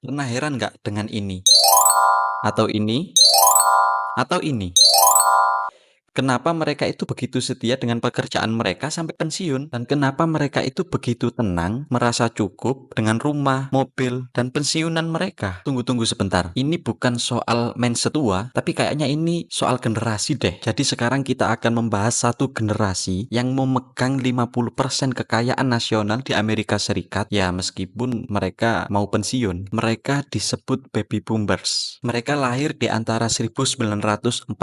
Pernah heran nggak dengan ini? Atau ini? Atau ini? Kenapa mereka itu begitu setia dengan pekerjaan mereka sampai pensiun? Dan kenapa mereka itu begitu tenang, merasa cukup dengan rumah, mobil, dan pensiunan mereka? Tunggu sebentar. Ini bukan soal mindset tua, tapi kayaknya ini soal generasi deh. Jadi sekarang kita akan membahas satu generasi yang memegang 50% kekayaan nasional di Amerika Serikat. Ya, meskipun mereka mau pensiun. Mereka disebut baby boomers. Mereka lahir di antara 1946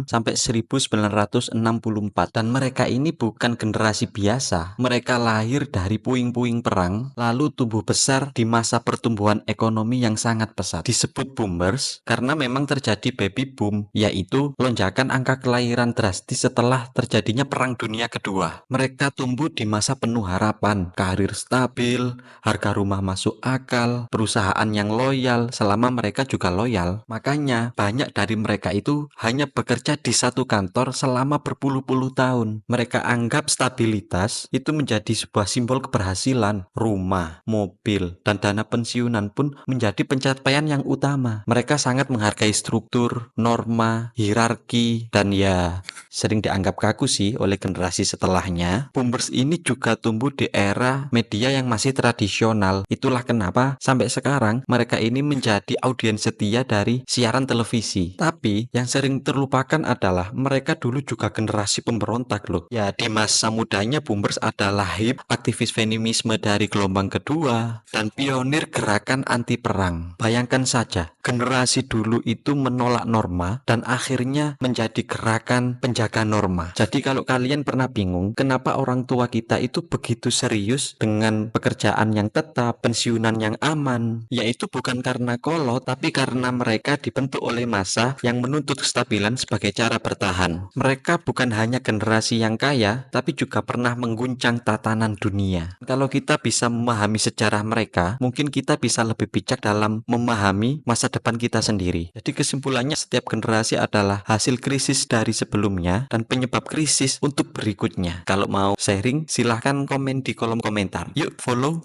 sampai 1964, dan mereka ini bukan generasi biasa. Mereka lahir dari puing-puing perang, lalu tumbuh besar di masa pertumbuhan ekonomi yang sangat pesat. Disebut boomers karena memang terjadi baby boom, yaitu lonjakan angka kelahiran drastis setelah terjadinya Perang Dunia Kedua. Mereka tumbuh di masa penuh harapan, karir stabil, harga rumah masuk akal, perusahaan yang loyal selama mereka juga loyal. Makanya banyak dari mereka itu hanya bekerja di satu kantor selama berpuluh-puluh tahun. Mereka anggap stabilitas itu menjadi sebuah simbol keberhasilan. Rumah, mobil, dan dana pensiunan pun menjadi pencapaian yang utama. Mereka sangat menghargai struktur, norma, hierarki, dan ya sering dianggap kaku sih oleh generasi setelahnya. Boomers ini juga tumbuh di era media yang masih tradisional. Itulah kenapa sampai sekarang mereka ini menjadi audiens setia dari siaran televisi. Tapi yang sering terlupakan adalah mereka dulu juga generasi pemberontak loh. Ya, di masa mudanya boomers adalah hip, aktivis feminisme dari gelombang kedua, dan pionir gerakan anti perang. Bayangkan saja, generasi dulu itu menolak norma dan akhirnya menjadi gerakan penjaga norma. Jadi kalau kalian pernah bingung kenapa orang tua kita itu begitu serius dengan pekerjaan yang tetap, pensiunan yang aman, yaitu bukan karena kolot, tapi karena mereka dibentuk oleh massa yang menuntut kestabilan sebagai cara bertahan. Mereka bukan hanya generasi yang kaya, tapi juga pernah mengguncang tatanan dunia. Kalau kita bisa memahami sejarah mereka, mungkin kita bisa lebih bijak dalam memahami masa depan kita sendiri. Jadi kesimpulannya, setiap generasi adalah hasil krisis dari sebelumnya dan penyebab krisis untuk berikutnya. Kalau mau sharing, silahkan komen di kolom komentar. Yuk follow